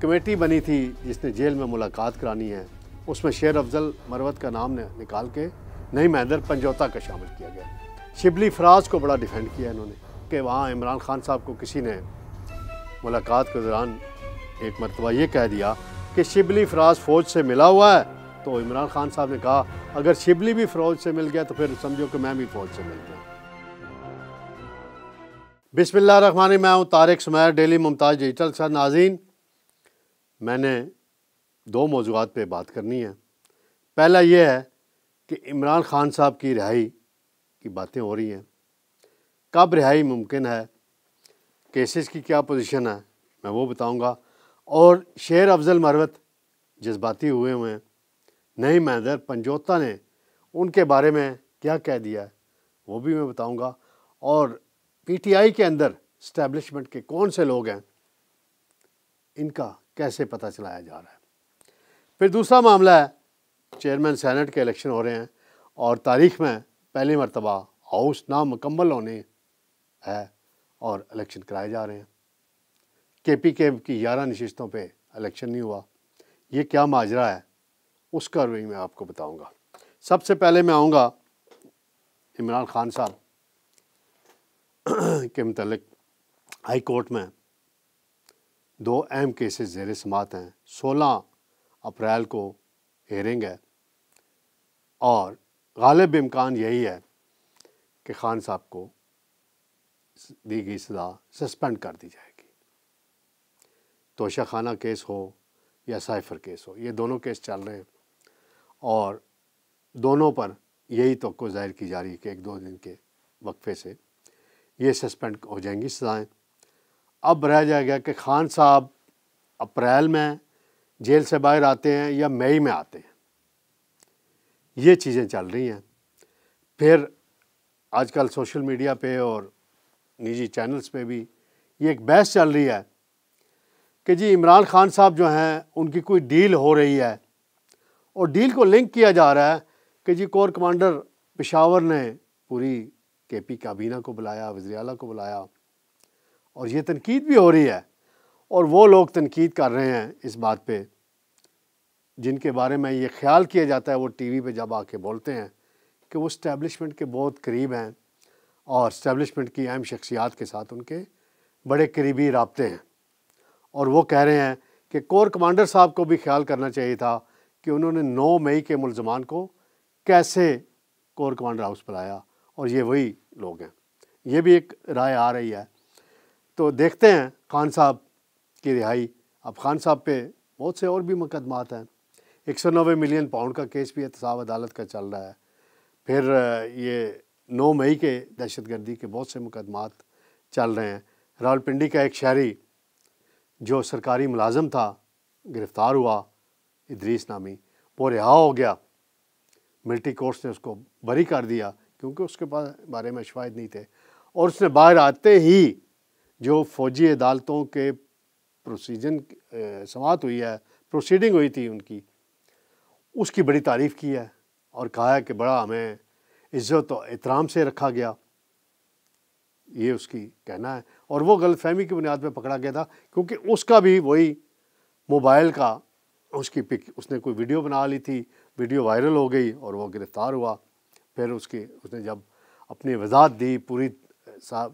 Committee بنی تھی جس نے جیل میں ملاقات کرانی ہے، اس میں شیر افضل مروت کا نام نکال کے نعیم حیدر پنجوتا کا شامل کیا گیا۔ شبلی فراز کو بڑا ڈیفینڈ کیا انہوں نے کہ وہاں عمران خان صاحب کو کسی نے ملاقات کے دوران ایک مرتبہ یہ کہہ دیا کہ شبلی فراز فوج سے ملا ہوا ہے، تو عمران خان صاحب نے کہا اگر شبلی بھی فوج سے مل گیا تو پھر سمجھو کہ میں بھی فوج سے مل گیا۔ بسم اللہ الرحمن الرحیم، میں ہوں طارق سمیر، ڈیلی ممتاز ڈیجیٹل کے ساتھ۔ ناظرین، میں نے دو موضوعات پہ بات کرنی ہے۔ پہلا یہ ہے کہ عمران خان صاحب کی رہائی کی باتیں ہو رہی ہیں، کب رہائی ممکن ہے، کیسز کی کیا پوزیشن ہے، میں وہ بتاؤں گا، اور شیر افضل مروت جذباتی ہوئے ہیں، نعیم حیدر پنجوتا نے ان کے بارے میں کیا کہہ دیا ہے وہ بھی میں بتاؤں گا، اور پی ٹی آئی کے اندر اسٹیبلشمنٹ کے کون سے لوگ ہیں ان کا کیسے پتہ چلایا جا رہا ہے۔ پھر دوسرا معاملہ ہے، چیئرمین سینٹ کے الیکشن ہو رہے ہیں اور تاریخ میں پہلی مرتبہ ہاؤس نامکمل ہونے ہے اور الیکشن کرائے جا رہے ہیں۔ کے پی کے کی 11 نشستوں پہ الیکشن نہیں ہوا، یہ کیا ماجرا ہے اس کا بھی میں آپ کو بتاؤں گا۔ سب سے پہلے میں آؤں گا عمران خان صاحب کے متعلق۔ ہائی کورٹ میں دو اہم کیسز زیر سماعت ہیں۔ 16 اپریل کو ہیئرنگ ہے اور غالب امکان یہی ہے کہ خان صاحب کو دی گئی سزا سسپینڈ کر دی جائے گی۔ توشہ خانہ کیس ہو یا سائفر کیس ہو، یہ دونوں کیس چل رہے ہیں اور دونوں پر یہی توقع ظاہر کی جا رہی ہے کہ 1-2 دن کے وقفے سے یہ سسپینڈ ہو جائیں گی سزائیں۔ اب رہ جائے گا کہ خان صاحب اپریل میں جیل سے باہر آتے ہیں یا مئی میں آتے ہیں، یہ چیزیں چل رہی ہیں۔ پھر آج کل سوشل میڈیا پہ اور نجی چینلز پہ بھی یہ ایک بحث چل رہی ہے کہ جی عمران خان صاحب جو ہیں ان کی کوئی ڈیل ہو رہی ہے، اور ڈیل کو لنک کیا جا رہا ہے کہ جی کور کمانڈر پشاور نے پوری کے پی کابینہ کو بلایا، وزیر اعلیٰ کو بلایا، اور یہ تنقید بھی ہو رہی ہے، اور وہ لوگ تنقید کر رہے ہیں اس بات پہ جن کے بارے میں یہ خیال کیا جاتا ہے، وہ ٹی وی پہ جب آ کے بولتے ہیں کہ وہ اسٹیبلشمنٹ کے بہت قریب ہیں اور اسٹیبلشمنٹ کی اہم شخصیات کے ساتھ ان کے بڑے قریبی رابطے ہیں، اور وہ کہہ رہے ہیں کہ کور کمانڈر صاحب کو بھی خیال کرنا چاہیے تھا کہ انہوں نے 9 مئی کے ملزمان کو کیسے کور کمانڈر ہاؤس بلایا، اور یہ وہی لوگ ہیں۔ یہ بھی ایک رائے آ رہی ہے۔ تو دیکھتے ہیں خان صاحب کی رہائی۔ اب خان صاحب پہ بہت سے اور بھی مقدمات ہیں۔ 190 ملین پاؤنڈ کا کیس بھی احتساب عدالت کا چل رہا ہے۔ پھر یہ 9 مئی کے دہشت گردی کے بہت سے مقدمات چل رہے ہیں۔ راولپنڈی کا ایک شہری جو سرکاری ملازم تھا گرفتار ہوا، ادریس نامی، وہ رہا ہو گیا۔ ملٹری کورٹس نے اس کو بری کر دیا کیونکہ اس کے بارے میں شواہد نہیں تھے، اور اس نے باہر آتے ہی جو فوجی عدالتوں کے سماعت ہوئی ہے، پروسیڈنگ ہوئی تھی ان کی، اس کی بڑی تعریف کی ہے اور کہا ہے کہ بڑا ہمیں عزت و احترام سے رکھا گیا، یہ اس کی کہنا ہے۔ اور وہ غلط فہمی کی بنیاد پہ پکڑا گیا تھا کیونکہ اس کا بھی وہی موبائل کا اس نے کوئی ویڈیو بنا لی تھی، ویڈیو وائرل ہو گئی اور وہ گرفتار ہوا۔ پھر اس نے جب اپنی وضاحت دی، پوری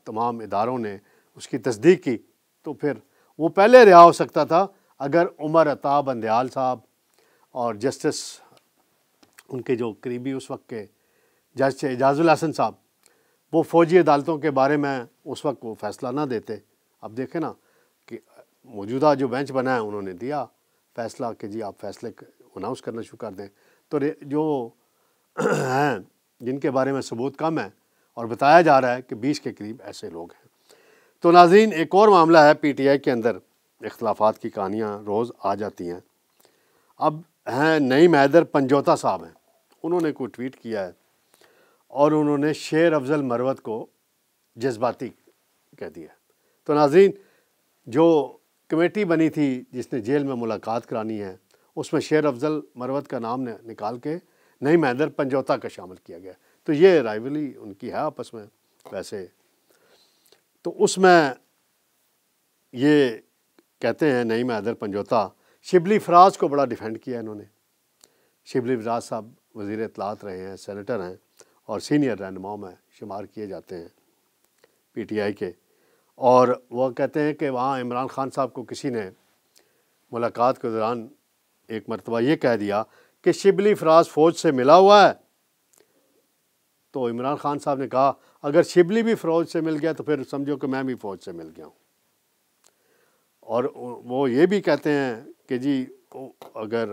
تمام اداروں نے اس کی تصدیق کی، تو پھر وہ پہلے رہا ہو سکتا تھا اگر عمر عطا بندیال صاحب اور جسٹس ان کے جو قریبی اس وقت کے جج اعجاز الحسن صاحب وہ فوجی عدالتوں کے بارے میں اس وقت وہ فیصلہ نہ دیتے۔ اب دیکھیں نا کہ موجودہ جو بینچ بنا ہے انہوں نے دیا فیصلہ کہ جی آپ فیصلے اناؤنس کرنا شروع کر دیں، تو جو ہیں جن کے بارے میں ثبوت کم ہے اور بتایا جا رہا ہے کہ 20 کے قریب ایسے لوگ ہیں۔ تو ناظرین، ایک اور معاملہ ہے، پی ٹی آئی کے اندر اختلافات کی کہانیاں روز آ جاتی ہیں۔ اب ہیں نعیم حیدر پنجوتا صاحب ہیں، انہوں نے کوئی ٹویٹ کیا ہے اور انہوں نے شیر افضل مروت کو جذباتی کہہ دیا۔ تو ناظرین، جو کمیٹی بنی تھی جس نے جیل میں ملاقات کرانی ہے، اس میں شیر افضل مروت کا نام نکال کے نعیم حیدر پنجوتا کا شامل کیا گیا۔ تو یہ رائیولی ان کی ہے آپس میں ویسے، تو اس میں یہ کہتے ہیں نعیم حیدر پنجوتا، شبلی فراز کو بڑا ڈیفینڈ کیا انہوں نے۔ شبلی فراز صاحب وزیر اطلاعات رہے ہیں، سینیٹر ہیں اور سینئر رہنماؤں میں شمار کیے جاتے ہیں پی ٹی آئی کے، اور وہ کہتے ہیں کہ وہاں عمران خان صاحب کو کسی نے ملاقات کے دوران ایک مرتبہ یہ کہہ دیا کہ شبلی فراز فوج سے ملا ہوا ہے، تو عمران خان صاحب نے کہا اگر شبلی بھی فوج سے مل گیا تو پھر سمجھو کہ میں بھی فوج سے مل گیا ہوں۔ اور وہ یہ بھی کہتے ہیں کہ جی اگر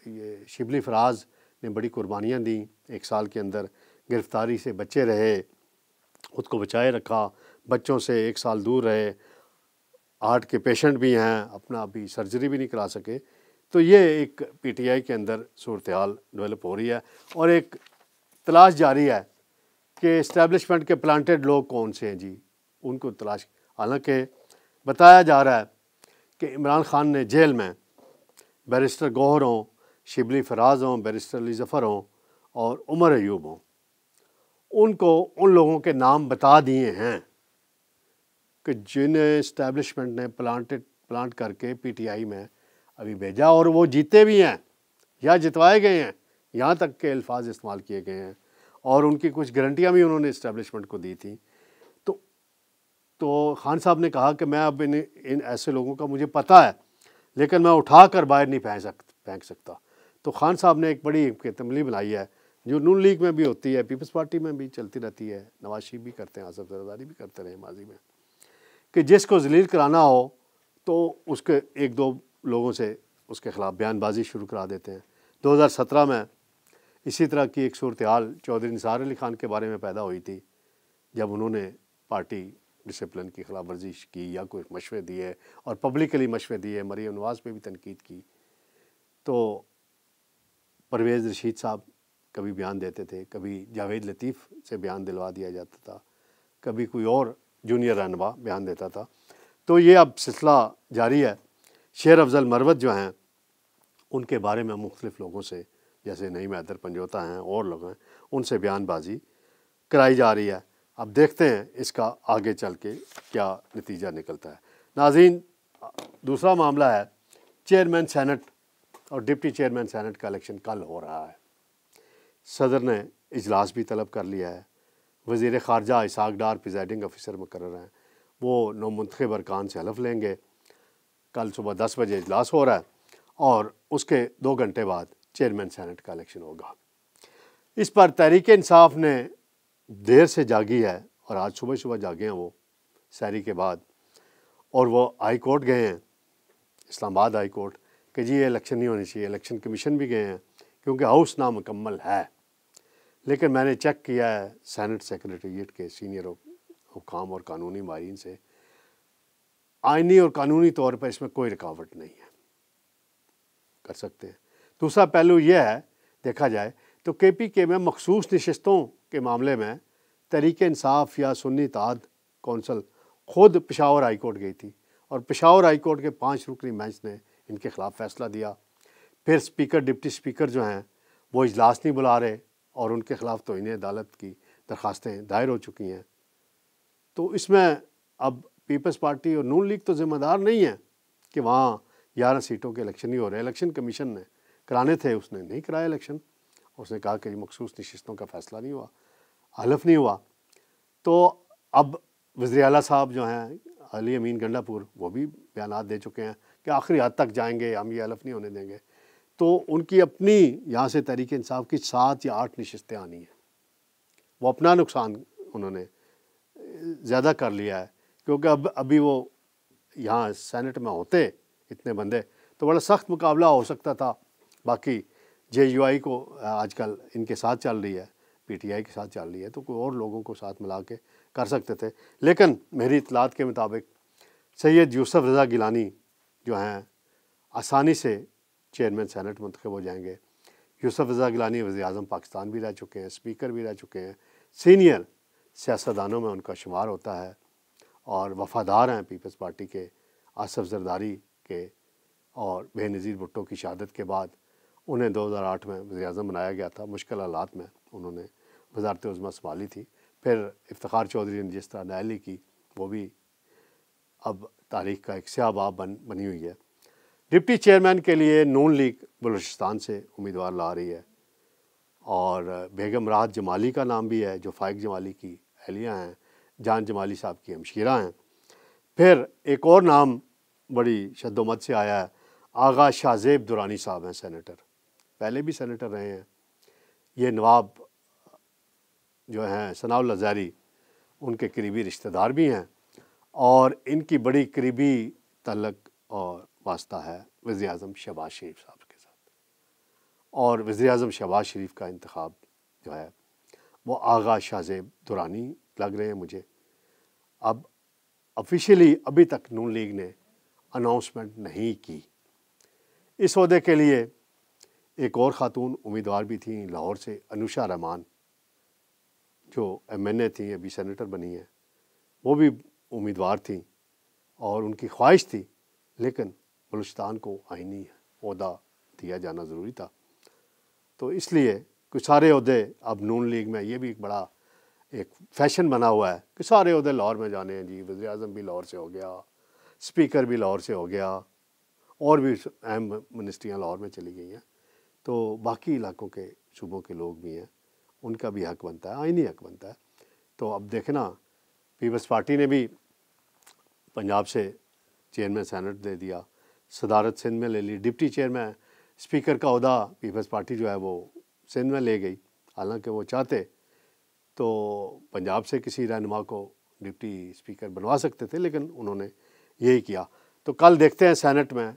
یہ شبلی فراز نے بڑی قربانیاں دیں، 1 سال کے اندر گرفتاری سے بچے رہے، خود کو بچائے رکھا، بچوں سے 1 سال دور رہے، ہارٹ کے پیشنٹ بھی ہیں، اپنا ابھی سرجری بھی نہیں کرا سکے، تو یہ ایک پی ٹی آئی کے اندر صورتحال ڈیولپ ہو رہی ہے اور ایک تلاش جاری ہے کہ اسٹیبلشمنٹ کے پلانٹڈ لوگ کون سے ہیں جی، ان کو تلاش۔ حالانکہ بتایا جا رہا ہے کہ عمران خان نے جیل میں بیرسٹر گوہر ہوں، شبلی فراز ہوں، بیرسٹر علی ظفر ہوں اور عمر ایوب ہوں، ان کو ان لوگوں کے نام بتا دیے ہیں کہ جنہیں اسٹیبلشمنٹ نے پلانٹ کر کے پی ٹی آئی میں ابھی بھیجا، اور وہ جیتے بھی ہیں یا جتوائے گئے ہیں، یہاں تک کہ الفاظ استعمال کیے گئے ہیں، اور ان کی کچھ گارنٹیاں بھی انہوں نے اسٹیبلشمنٹ کو دی تھیں۔ تو خان صاحب نے کہا کہ میں اب ان ایسے لوگوں کا مجھے پتہ ہے، لیکن میں اٹھا کر باہر نہیں پھینک سکتا۔ تو خان صاحب نے ایک بڑی تملی بنائی ہے، جو نون لیگ میں بھی ہوتی ہے، پیپلز پارٹی میں بھی چلتی رہتی ہے، نواز شریف بھی کرتے ہیں، آصف زرداری بھی کرتے رہے ماضی میں، کہ جس کو ذلیل کرانا ہو تو اس کے 1-2 لوگوں سے اس کے خلاف بیان بازی شروع کرا دیتے ہیں۔ 2017 میں اسی طرح کی ایک صورتحال چودھری نثار علی خان کے بارے میں پیدا ہوئی تھی، جب انہوں نے پارٹی ڈسپلن کی خلاف ورزی کی یا کوئی مشورے دیے اور پبلکلی مشورے دیے، مریم نواز پہ بھی تنقید کی، تو پرویز رشید صاحب کبھی بیان دیتے تھے، کبھی جاوید لطیف سے بیان دلوا دیا جاتا تھا، کبھی کوئی اور جونیئر رہنما بیان دیتا تھا۔ تو یہ اب سلسلہ جاری ہے۔ شیر افضل مروت جو ہیں، ان کے بارے میں مختلف لوگوں سے، جیسے نعیم حیدر پنجوتا ہیں اور لوگ ہیں، ان سے بیان بازی کرائی جا رہی ہے۔ اب دیکھتے ہیں اس کا آگے چل کے کیا نتیجہ نکلتا ہے۔ ناظرین، دوسرا معاملہ ہے چیئرمین سینٹ اور ڈپٹی چیئرمین سینٹ کا الیکشن کل ہو رہا ہے۔ صدر نے اجلاس بھی طلب کر لیا ہے، وزیر خارجہ اسحاق ڈار پریزائڈنگ آفیسر مقرر ہیں، وہ نومنتخب ارکان سے حلف لیں گے۔ کل صبح 10 بجے اجلاس ہو رہا ہے اور اس کے 2 گھنٹے بعد چیئرمین سینٹ کا الیکشن ہوگا۔ اس پر تحریک انصاف نے دیر سے جاگی ہے، اور آج صبح جاگے ہیں وہ سحری کے بعد، اور وہ ہائی کورٹ گئے ہیں، اسلام آباد ہائی کورٹ، کہ جی یہ الیکشن نہیں ہونی چاہیے۔ الیکشن کمیشن بھی گئے ہیں کیونکہ ہاؤس نامکمل ہے، لیکن میں نے چیک کیا ہے سینٹ سیکریٹریٹ کے سینئر حکام اور قانونی ماہرین سے، آئینی اور قانونی طور پر اس میں کوئی رکاوٹ نہیں ہے، کر سکتے ہیں۔ دوسرا پہلو یہ ہے، دیکھا جائے تو کے پی کے میں مخصوص نشستوں کے معاملے میں تحریک انصاف یا سنی اتحاد کونسل خود پشاور ہائی کورٹ گئی تھی، اور پشاور ہائی کورٹ کے 5 رکنی بینچ نے ان کے خلاف فیصلہ دیا۔ پھر اسپیکر ڈپٹی اسپیکر جو ہیں وہ اجلاس نہیں بلا رہے، اور ان کے خلاف توہین عدالت کی درخواستیں دائر ہو چکی ہیں۔ تو اس میں اب پیپلز پارٹی اور نون لیگ تو ذمہ دار نہیں ہیں کہ وہاں 11 سیٹوں کے الیکشن نہیں ہو رہے۔ الیکشن کمیشن نے کرانے تھے، اس نے نہیں کرائے الیکشن، اس نے کہا کہ مخصوص نشستوں کا فیصلہ نہیں ہوا، حلف نہیں ہوا۔ تو اب وزیر اعلیٰ صاحب جو ہیں علی امین گنڈا پور، وہ بھی بیانات دے چکے ہیں کہ آخری حد تک جائیں گے، ہم یہ حلف نہیں ہونے دیں گے۔ تو ان کی اپنی یہاں سے تحریک انصاف کی 7 یا 8 نشستیں آنی ہیں، وہ اپنا نقصان انہوں نے زیادہ کر لیا ہے، کیونکہ ابھی وہ یہاں سینٹ میں ہوتے اتنے بندے تو بڑا سخت مقابلہ ہو سکتا تھا۔ باقی جے یو آئی کو آج کل ان کے ساتھ چل رہی ہے، پی ٹی آئی کے ساتھ چل رہی ہے، تو کوئی اور لوگوں کو ساتھ ملا کے کر سکتے تھے، لیکن میری اطلاعات کے مطابق سید یوسف رضا گیلانی جو ہیں آسانی سے چیئرمین سینٹ منتخب ہو جائیں گے۔ یوسف رضا گیلانی وزیر اعظم پاکستان بھی رہ چکے ہیں، اسپیکر بھی رہ چکے ہیں، سینئر سیاستدانوں میں ان کا شمار ہوتا ہے، اور وفادار ہیں پیپلز پارٹی کے، آصف زرداری کے، اور بے نظیر بھٹو کی شہادت کے بعد انہیں 2008 میں وزیر اعظم بنایا گیا تھا۔ مشکل حالات میں انہوں نے وزارت عظمیٰ سنبھالی تھی، پھر افتخار چودھری نے جس طرح نائلی کی، وہ بھی اب تاریخ کا ایک سیاہ باب بنی ہوئی ہے۔ ڈپٹی چیئرمین کے لیے نون لیگ بلوچستان سے امیدوار لا رہی ہے، اور بیگم راحت جمالی کا نام بھی ہے جو فائق جمالی کی اہلیہ ہیں، جان جمالی صاحب کی ہمشیرہ ہیں۔ پھر ایک اور نام بڑی شد و مت سے آیا ہے، آغا شاہ زیب درانی صاحب ہیں، سینیٹر، پہلے بھی سینیٹر رہے ہیں۔ یہ نواب جو ہیں ثناء اللہ زہری ان کے قریبی رشتہ دار بھی ہیں، اور ان کی بڑی قریبی تعلق اور واسطہ ہے وزیر اعظم شہباز شریف صاحب کے ساتھ، اور وزیر اعظم شہباز شریف کا انتخاب جو ہے وہ آغا شاہ زیب درانی لگ رہے ہیں مجھے۔ اب آفیشیلی ابھی تک نون لیگ نے اناؤنسمنٹ نہیں کی۔ اس عہدے کے لیے ایک اور خاتون امیدوار بھی تھیں لاہور سے، انوشا رحمان، جو ایم این اے تھیں، ابھی سینیٹر بنی ہیں، وہ بھی امیدوار تھیں اور ان کی خواہش تھی، لیکن بلوچستان کو آئینی عہدہ دیا جانا ضروری تھا، تو اس لیے کچھ سارے عہدے اب نون لیگ میں، یہ بھی ایک بڑا ایک فیشن بنا ہوا ہے کہ سارے عہدے لاہور میں جانے ہیں جی، وزیر اعظم بھی لاہور سے ہو گیا، اسپیکر بھی لاہور سے ہو گیا، اور بھی اہم منسٹریاں لاہور میں چلی گئی ہیں، تو باقی علاقوں کے صوبوں کے لوگ بھی ہیں، ان کا بھی حق بنتا ہے، آئینی حق بنتا ہے۔ تو اب دیکھنا، پیپلز پارٹی نے بھی پنجاب سے چیئرمین سینٹ دے دیا، صدارت سندھ میں لے لی، ڈپٹی چیئرمین اسپیکر کا عہدہ پیپلز پارٹی جو ہے وہ سندھ میں لے گئی، حالانکہ وہ چاہتے تو پنجاب سے کسی رہنما کو ڈپٹی اسپیکر بنوا سکتے تھے، لیکن انہوں نے یہی کیا۔ تو کل دیکھتے ہیں سینٹ میں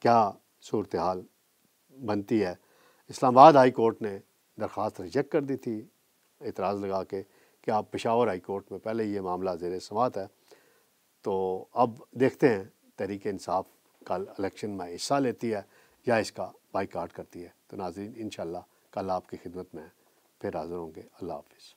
کیا صورتحال بنتی ہے۔ اسلام آباد ہائی کورٹ نے درخواست ریجیکٹ کر دی تھی، اعتراض لگا کے کہ آپ پشاور ہائی کورٹ میں پہلے یہ معاملہ زیر سماعت ہے، تو اب دیکھتے ہیں تحریک انصاف کل الیکشن میں حصہ لیتی ہے یا اس کا بائیکاٹ کرتی ہے۔ تو ناظرین، انشاءاللہ کل آپ کی خدمت میں پھر حاضر ہوں گے۔ اللہ حافظ۔